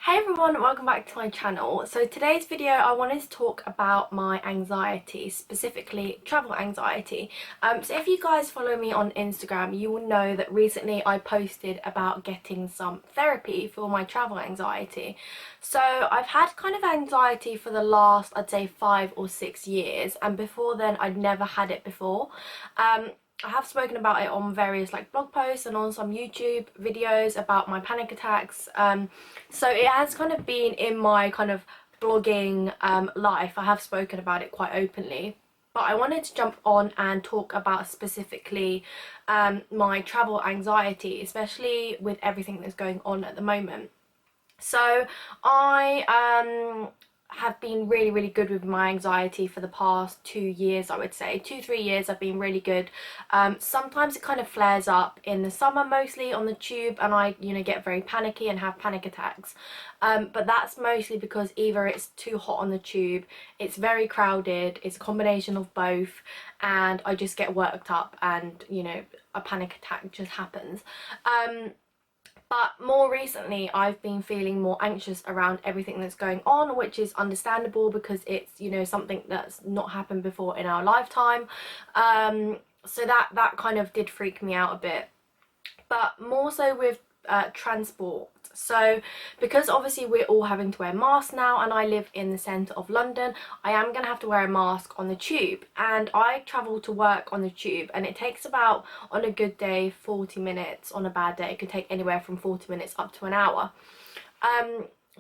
Hey everyone, welcome back to my channel. So today's video I wanted to talk about my anxiety, specifically travel anxiety. So if you guys follow me on Instagram, you will know that recently I posted about getting some therapy for my travel anxiety. So I've had kind of anxiety for the last, I'd say 5 or 6 years, and before then I'd never had it before. I have spoken about it on various blog posts and on some YouTube videos about my panic attacks. So it has kind of been in my kind of blogging life. I have spoken about it quite openly. But I wanted to jump on and talk about specifically my travel anxiety, especially with everything that's going on at the moment. So I have been really good with my anxiety for the past 2 years. I would say 2-3 years I've been really good. Sometimes it kind of flares up in the summer, mostly on the tube, and I get very panicky and have panic attacks, but that's mostly because either it's too hot on the tube, it's very crowded, it's a combination of both, and I just get worked up and a panic attack just happens. But more recently I've been feeling more anxious around everything that's going on, which is understandable because it's something that's not happened before in our lifetime. So that kind of did freak me out a bit, but more so with transport. So because obviously we're all having to wear masks now, and I live in the centre of London, I am going to have to wear a mask on the tube, and I travel to work on the tube, and it takes about, on a good day, 40 minutes. On a bad day it could take anywhere from 40 minutes up to an hour.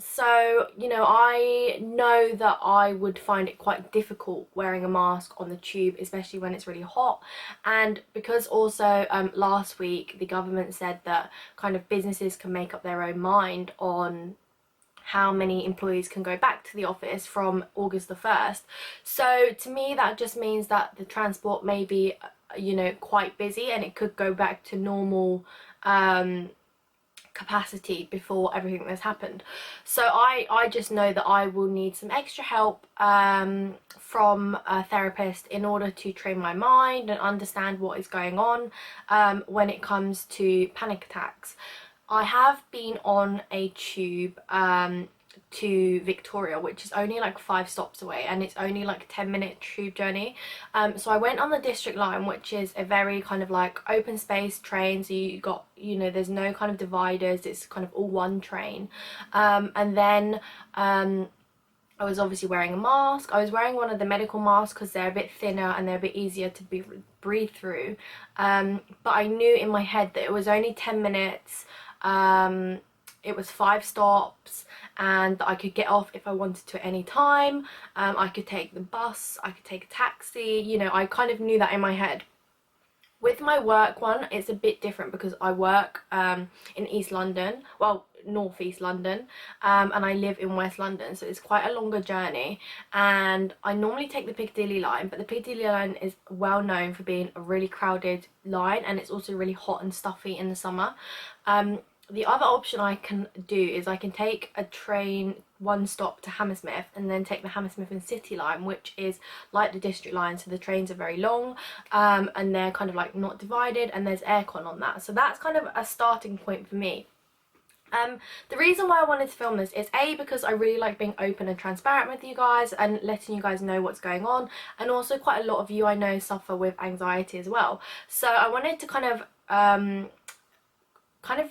So I know that I would find it quite difficult wearing a mask on the tube, especially when it's really hot. And because also last week the government said that kind of businesses can make up their own mind on how many employees can go back to the office from August the 1st. So to me that just means that the transport may be quite busy, and it could go back to normal capacity before everything that's happened. So I just know that I will need some extra help from a therapist in order to train my mind and understand what is going on when it comes to panic attacks. I have been on a tube to Victoria, which is only 5 stops away, and it's only 10-minute tube journey. So I went on the District line, which is a very kind of open space train, so you got there's no kind of dividers, it's kind of all one train. And then I was obviously wearing a mask. I was wearing one of the medical masks because they're a bit thinner and they're a bit easier to breathe through. But I knew in my head that it was only 10 minutes. It was 5 stops, and I could get off if I wanted to at any time. I could take the bus, I could take a taxi, I kind of knew that in my head. With my work one, it's a bit different because I work in East London, well, North East London, and I live in West London, so it's quite a longer journey. And I normally take the Piccadilly line, but the Piccadilly line is well known for being a really crowded line, and it's also really hot and stuffy in the summer. The other option I can do is I can take a train 1 stop to Hammersmith, and then take the Hammersmith and City line, which is like the District line, so the trains are very long, and they're kind of not divided, and there's aircon on that. So that's kind of a starting point for me. The reason why I wanted to film this is because I really like being open and transparent with you guys and letting you guys know what's going on, and also quite a lot of you I know suffer with anxiety as well. So I wanted to kind of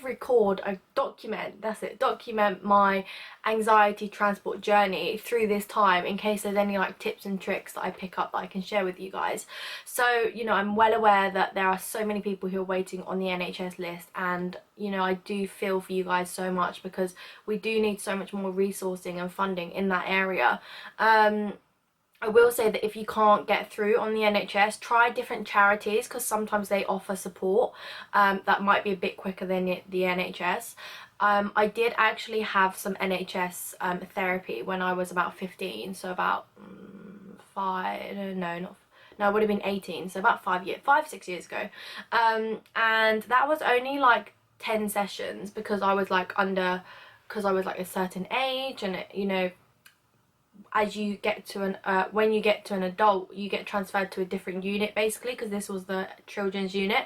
record, document my anxiety transport journey through this time, in case there's any tips and tricks that I pick up that I can share with you guys. So I'm well aware that there are so many people who are waiting on the NHS list, and I do feel for you guys so much, because we do need so much more resourcing and funding in that area. I will say that if you can't get through on the NHS, try different charities, because sometimes they offer support that might be a bit quicker than the NHS. I did actually have some NHS therapy when I was about 15, so about it would have been 18, so about 5-6 years ago. And that was only 10 sessions, because I was a certain age, and as you get to when you get to an adult, you get transferred to a different unit basically, because this was the children's unit.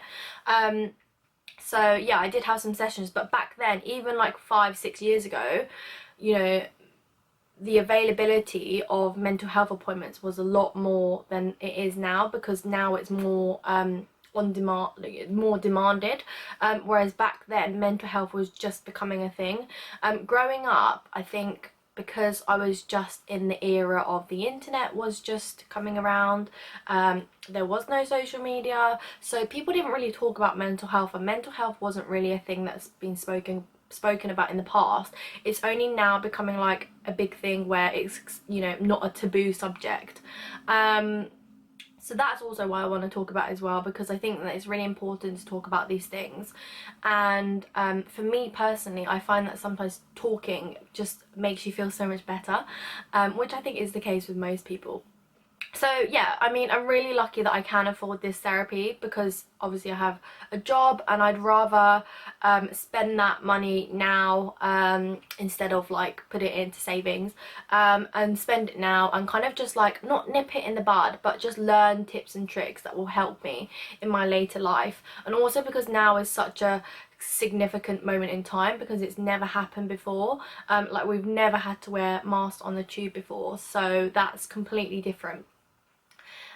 So yeah, I did have some sessions, but back then, even like 5-6 years ago, you know, the availability of mental health appointments was a lot more than it is now, because now it's more on demand, like, more demanded, whereas back then mental health was just becoming a thing. Growing up, I think because I was just in the era of the internet was just coming around, there was no social media, so people didn't really talk about mental health, and mental health wasn't really a thing that's been spoken about in the past. It's only now becoming like a big thing where it's, you know, not a taboo subject. So that's also why I want to talk about it as well, because I think that it's really important to talk about these things. And for me personally, I find that sometimes talking just makes you feel so much better, which I think is the case with most people. So yeah, I mean, I'm really lucky that I can afford this therapy, because obviously I have a job, and I'd rather spend that money now instead of like put it into savings, and spend it now and kind of just like not nip it in the bud, but just learn tips and tricks that will help me in my later life. And also because now is such a significant moment in time, because it's never happened before. Like, we've never had to wear masks on the tube before, so that's completely different.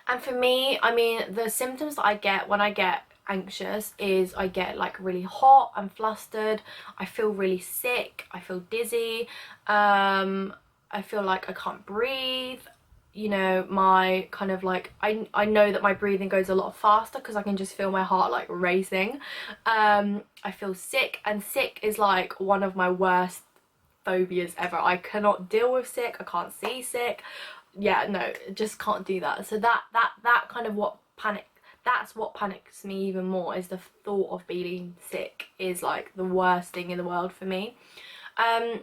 And for me, I mean, the symptoms that I get when I get anxious is I get like really hot and flustered, I feel really sick, I feel dizzy, I feel like I can't breathe, you know, my kind of like, I know that my breathing goes a lot faster because I can just feel my heart like racing. I feel sick, and sick is like one of my worst phobias ever. I cannot deal with sick, I can't see sick. Yeah, no, just can't do that. So that kind of that's what panics me even more, is the thought of being sick is like the worst thing in the world for me. So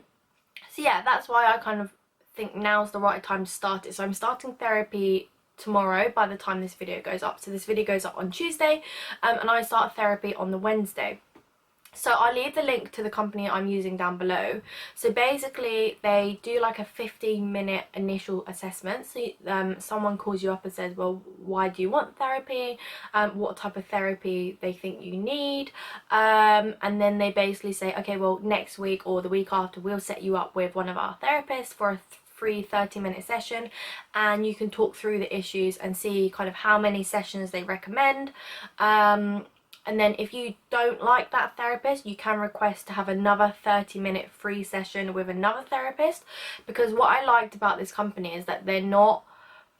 yeah, that's why I kind of think now's the right time to start it. So I'm starting therapy tomorrow by the time this video goes up. So this video goes up on Tuesday, and I start therapy on the Wednesday. So I'll leave the link to the company I'm using down below. So basically they do like a 15-minute initial assessment. So someone calls you up and says, well, why do you want therapy? What type of therapy they think you need. And then they basically say, okay, well, next week or the week after, we'll set you up with one of our therapists for a free 30-minute session, and you can talk through the issues and see kind of how many sessions they recommend. And then if you don't like that therapist, you can request to have another 30-minute free session with another therapist. Because what I liked about this company is that they're not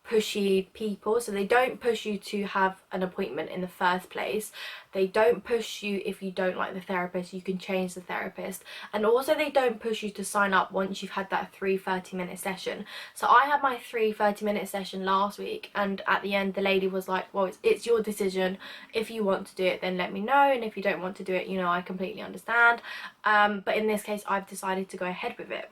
pushy people, so they don't push you to have an appointment in the first place. They don't push you if you don't like the therapist, you can change the therapist. And also they don't push you to sign up once you've had that 30-minute session. So I had my 30-minute session last week, and at the end the lady was like, well, it's your decision. If you want to do it, then let me know, and if you don't want to do it, you know, I completely understand. But in this case I've decided to go ahead with it.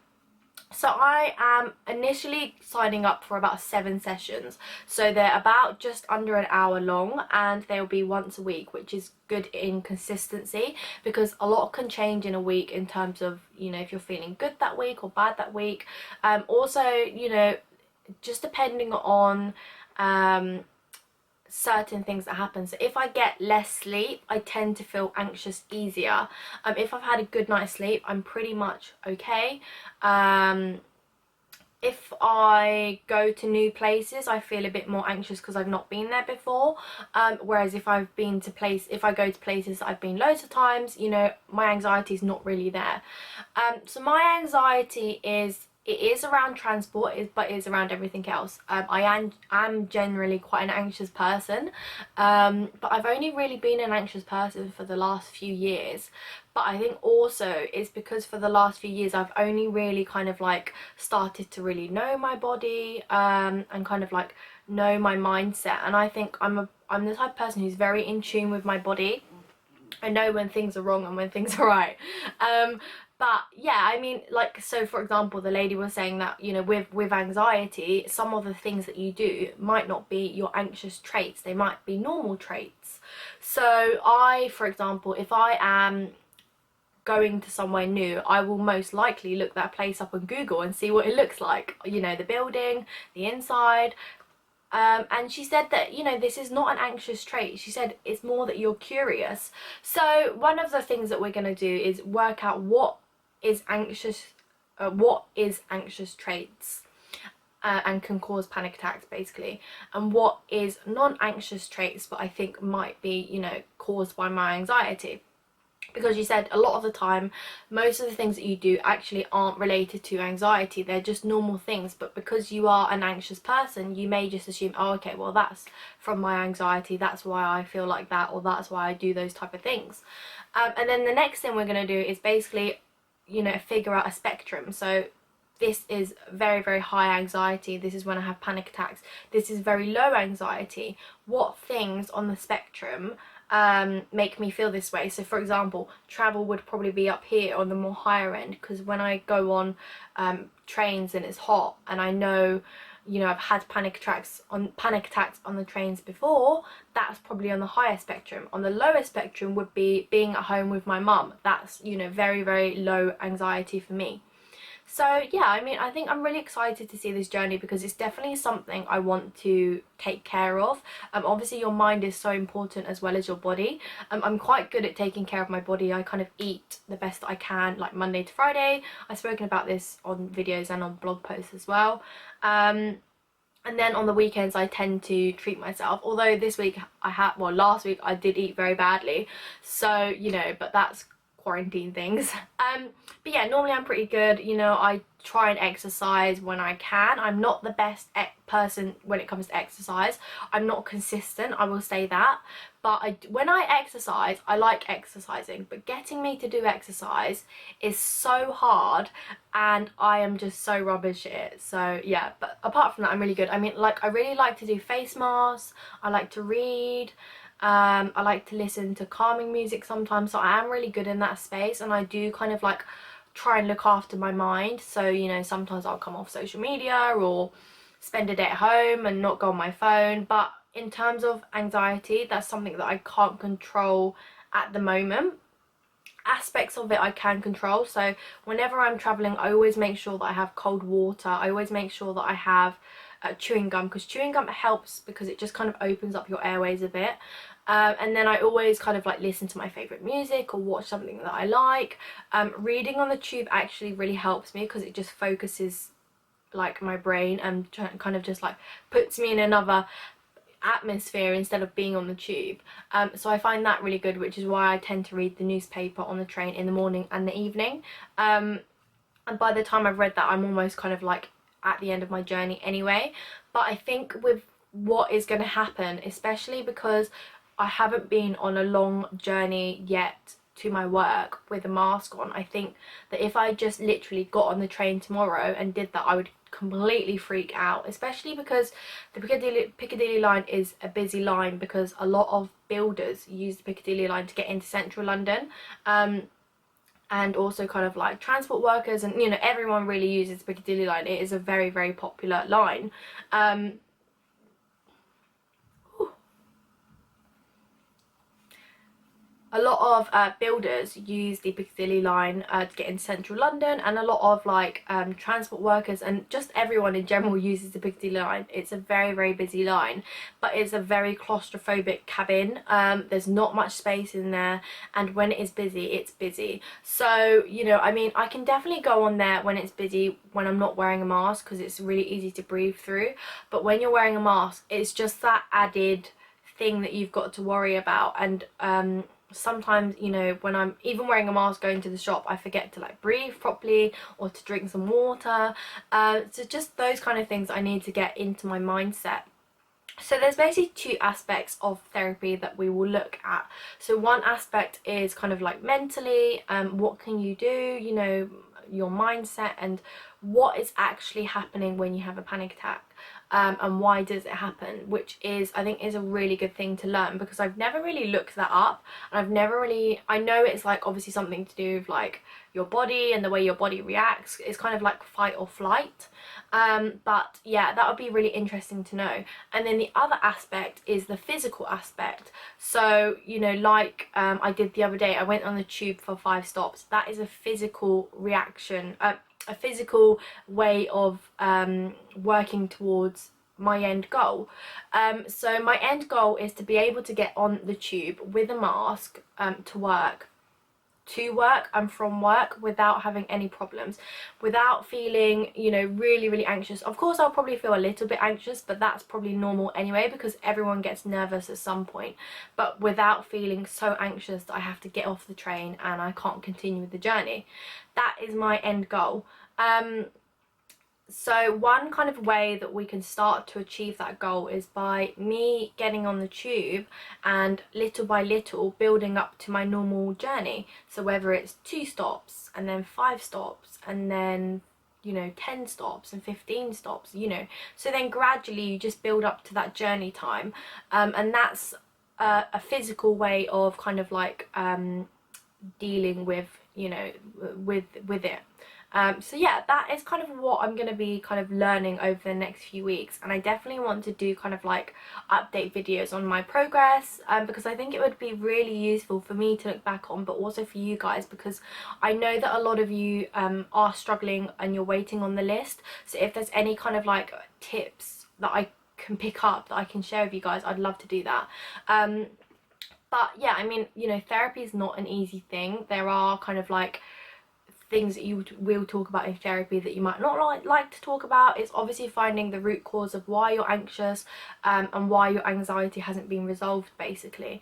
So I am initially signing up for about 7 sessions. So they're about just under an hour long, and they'll be once a week, which is good in consistency, because a lot can change in a week in terms of, you know, if you're feeling good that week or bad that week. Also, you know, just depending on certain things that happen. So if I get less sleep, I tend to feel anxious easier. If I've had a good night's sleep, I'm pretty much okay. If I go to new places, I feel a bit more anxious because I've not been there before. Whereas if I go to places that I've been loads of times, you know, my anxiety is not really there. So my anxiety is around transport, but it's around everything else. I'm generally quite an anxious person, but I've only really been an anxious person for the last few years. But I think also it's because for the last few years I've only really kind of like started to really know my body, and kind of like know my mindset. And I think I'm the type of person who's very in tune with my body. I know when things are wrong and when things are right. But yeah, I mean, like, so for example, the lady was saying that, you know, with anxiety, some of the things that you do might not be your anxious traits, they might be normal traits. So for example, if I am going to somewhere new, I will most likely look that place up on Google and see what it looks like, you know, the building, the inside, And she said that, you know, this is not an anxious trait. She said it's more that you're curious. So one of the things that we're going to do is work out what is anxious traits, and can cause panic attacks basically, and what is non-anxious traits but I think might be, you know, caused by my anxiety. Because you said a lot of the time most of the things that you do actually aren't related to anxiety, they're just normal things, but because you are an anxious person you may just assume, oh okay, well that's from my anxiety, that's why I feel like that, or that's why I do those type of things. And then the next thing we're going to do is basically, you know, figure out a spectrum. So this is very, very high anxiety, this is when I have panic attacks, this is very low anxiety. What things on the spectrum make me feel this way? So for example, travel would probably be up here on the more higher end, because when I go on trains and it's hot and I know, you know, I've had panic attacks on the trains before, that's probably on the higher spectrum. On the lower spectrum would be being at home with my mum. That's, you know, very, very low anxiety for me. So yeah, I mean, I think I'm really excited to see this journey because it's definitely something I want to take care of. Obviously your mind is so important as well as your body. I'm quite good at taking care of my body. I kind of eat the best I can, like Monday to Friday. I've spoken about this on videos and on blog posts as well. And then on the weekends I tend to treat myself, although this week last week I did eat very badly, so you know, but that's quarantine things. But yeah, normally I'm pretty good, you know, I try and exercise when I can. I'm not the best person when it comes to exercise. I'm not consistent, I will say that, but when I exercise, I like exercising, but getting me to do exercise is so hard and I am just so rubbish at it. So yeah, but apart from that I'm really good. I mean, like, I really like to do face masks, I like to read, I like to listen to calming music sometimes, so I am really good in that space, and I do kind of like try and look after my mind. So, you know, sometimes I'll come off social media or spend a day at home and not go on my phone. But in terms of anxiety, that's something that I can't control at the moment. Aspects of it I can control, so whenever I'm traveling I always make sure that I have cold water. I always make sure that I have chewing gum, because chewing gum helps because it just kind of opens up your airways a bit. And then I always kind of like listen to my favourite music or watch something that I like. Reading on the tube actually really helps me because it just focuses like my brain and kind of just like puts me in another atmosphere instead of being on the tube. So I find that really good, which is why I tend to read the newspaper on the train in the morning and the evening. And by the time I've read that I'm almost kind of like at the end of my journey anyway. But I think with what is going to happen, especially because I haven't been on a long journey yet to my work with a mask on, I think that if I just literally got on the train tomorrow and did that, I would completely freak out, especially because the Piccadilly line is a busy line because a lot of builders use the Piccadilly line to get into central London, and also kind of like transport workers, and you know, everyone really uses the Piccadilly line. It is a very, very popular line. A lot of builders use the Piccadilly line to get into central London, and a lot of like transport workers and just everyone in general uses the Piccadilly line. It's a very, very busy line, but it's a very claustrophobic cabin. There's not much space in there, and when it is busy, it's busy. So, you know, I mean, I can definitely go on there when it's busy, when I'm not wearing a mask, because it's really easy to breathe through. But when you're wearing a mask, it's just that added thing that you've got to worry about. And sometimes, you know, when I'm even wearing a mask going to the shop, I forget to like breathe properly or to drink some water. So just those kind of things I need to get into my mindset. So there's basically two aspects of therapy that we will look at. So one aspect is kind of like mentally, what can you do, you know, your mindset, and what is actually happening when you have a panic attack. And why does it happen, which is, I think, is a really good thing to learn, because I've never really looked that up, and I've never really, I know it's like obviously something to do with like your body and the way your body reacts. It's kind of like fight or flight, but yeah, that would be really interesting to know. And then the other aspect is the physical aspect. So, you know, like I did the other day, I went on the tube for 5 stops. That is a physical reaction, a physical way of working towards my end goal. So my end goal is to be able to get on the tube with a mask to work and from work without having any problems, without feeling, you know, really anxious. Of course I'll probably feel a little bit anxious, but that's probably normal anyway, because everyone gets nervous at some point, but without feeling so anxious that I have to get off the train and I can't continue with the journey. That is my end goal. So one kind of way that we can start to achieve that goal is by me getting on the tube and little by little building up to my normal journey. So whether it's 2 stops and then 5 stops and then, you know, 10 stops and 15 stops, you know, so then gradually you just build up to that journey time, and that's a physical way of kind of like dealing with, you know, with it. So yeah, that is kind of what I'm going to be kind of learning over the next few weeks, and I definitely want to do kind of like update videos on my progress, because I think it would be really useful for me to look back on, but also for you guys, because I know that a lot of you are struggling and you're waiting on the list. So if there's any kind of like tips that I can pick up that I can share with you guys, I'd love to do that. But yeah, I mean, you know, therapy is not an easy thing. There are kind of like things that you will talk about in therapy that you might not like to talk about. It's obviously finding the root cause of why you're anxious, and why your anxiety hasn't been resolved, basically.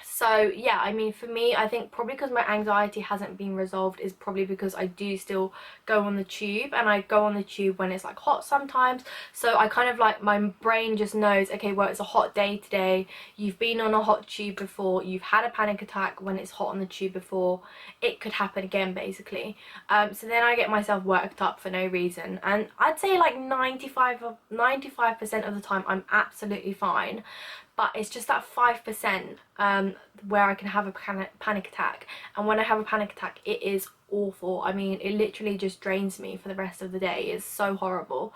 So yeah, I mean, for me, I think probably because my anxiety hasn't been resolved is probably because I do still go on the tube, and I go on the tube when it's like hot sometimes. So I kind of like, my brain just knows, okay, well, it's a hot day today, you've been on a hot tube before, you've had a panic attack when it's hot on the tube before, it could happen again, basically. So then I get myself worked up for no reason, and I'd say like 95% of the time I'm absolutely fine. But it's just that 5% where I can have a panic attack, and when I have a panic attack, it is awful. I mean, it literally just drains me for the rest of the day. It's so horrible.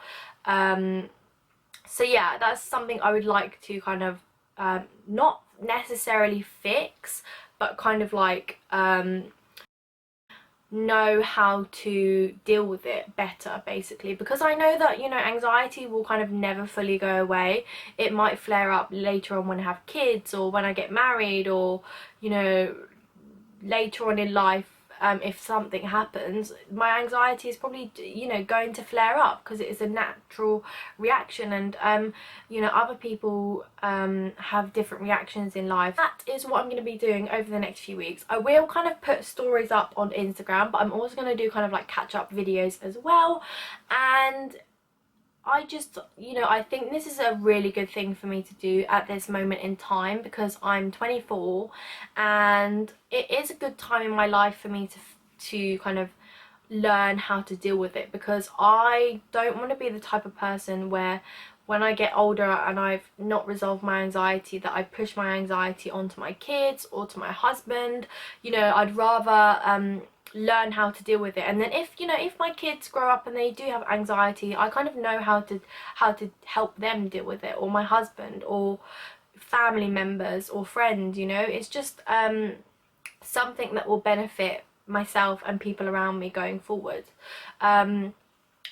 So yeah, that's something I would like to kind of not necessarily fix, but kind of like know how to deal with it better, basically, because I know that, you know, anxiety will kind of never fully go away. It might flare up later on when I have kids, or when I get married, or, you know, later on in life. If something happens, my anxiety is probably, you know, going to flare up, because it is a natural reaction, and you know, other people have different reactions in life. That is what I'm going to be doing over the next few weeks. I will kind of put stories up on Instagram, but I'm also going to do kind of like catch-up videos as well. And I just, you know, I think this is a really good thing for me to do at this moment in time, because I'm 24 and it is a good time in my life for me to kind of learn how to deal with it, because I don't want to be the type of person where when I get older and I've not resolved my anxiety, that I push my anxiety onto my kids or to my husband. You know, I'd rather learn how to deal with it, and then if, you know, if my kids grow up and they do have anxiety, I kind of know how to help them deal with it, or my husband, or family members, or friends. You know, it's just something that will benefit myself and people around me going forward.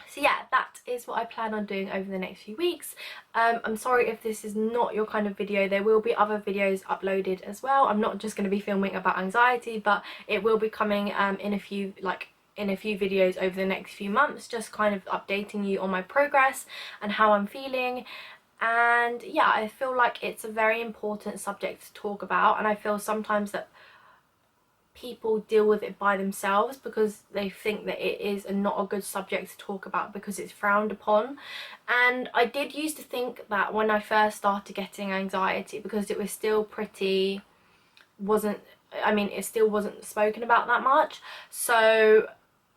So yeah, that is what I plan on doing over the next few weeks. I'm sorry if this is not your kind of video. There will be other videos uploaded as well. I'm not just going to be filming about anxiety, but it will be coming in a few videos over the next few months, just kind of updating you on my progress and how I'm feeling. And yeah, I feel like it's a very important subject to talk about, and I feel sometimes that people deal with it by themselves because they think that it is not a good subject to talk about because it's frowned upon. And I did used to think that when I first started getting anxiety, because it was still pretty, it still wasn't spoken about that much. So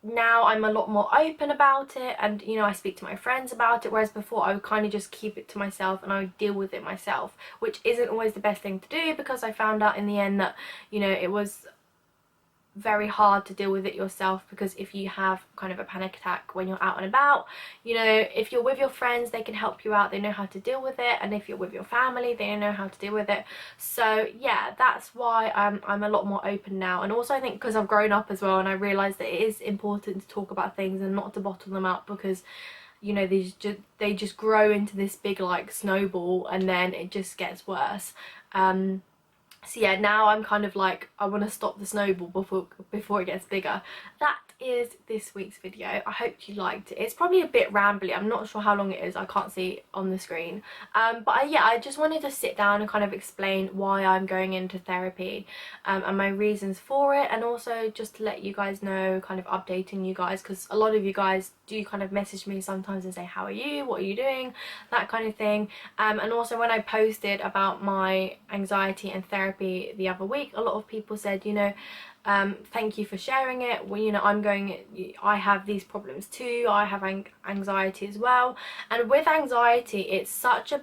now I'm a lot more open about it, and, you know, I speak to my friends about it, whereas before I would kind of just keep it to myself and I would deal with it myself, which isn't always the best thing to do, because I found out in the end that, you know, it was very hard to deal with it yourself, because if you have kind of a panic attack when you're out and about, you know, if you're with your friends, they can help you out, they know how to deal with it, and if you're with your family, they know how to deal with it. So yeah, that's why I'm a lot more open now. And also I think because I've grown up as well, and I realised that it is important to talk about things and not to bottle them up, because you know, they just grow into this big like snowball, and then it just gets worse. So yeah, now I'm kind of like, I want to stop the snowball before it gets bigger. That is this week's video. I hope you liked it. It's probably a bit rambly. I'm not sure how long it is. I can't see on the screen. Yeah, I just wanted to sit down and kind of explain why I'm going into therapy, and my reasons for it, and also just to let you guys know, kind of updating you guys, because a lot of you guys do kind of message me sometimes and say, how are you, what are you doing, that kind of thing. And also when I posted about my anxiety and therapy the other week, a lot of people said, you know, thank you for sharing it. Well, you know, I have these problems too. I have anxiety as well. And with anxiety, it's such a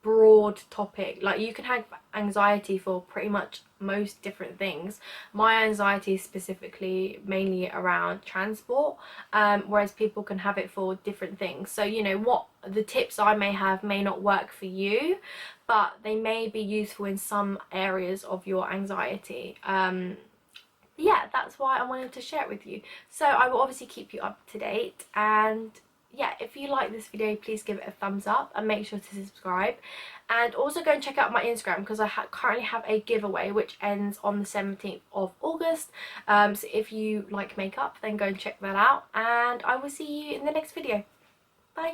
broad topic. Like, you can have anxiety for pretty much most different things. My anxiety is specifically mainly around transport, whereas people can have it for different things. So, you know, what the tips I may have may not work for you, but they may be useful in some areas of your anxiety. Yeah, that's why I wanted to share it with you. So I will obviously keep you up to date, and yeah, if you like this video, please give it a thumbs up and make sure to subscribe. And also go and check out my Instagram, because I currently have a giveaway which ends on the 17th of August. So if you like makeup, then go and check that out, and I will see you in the next video. Bye.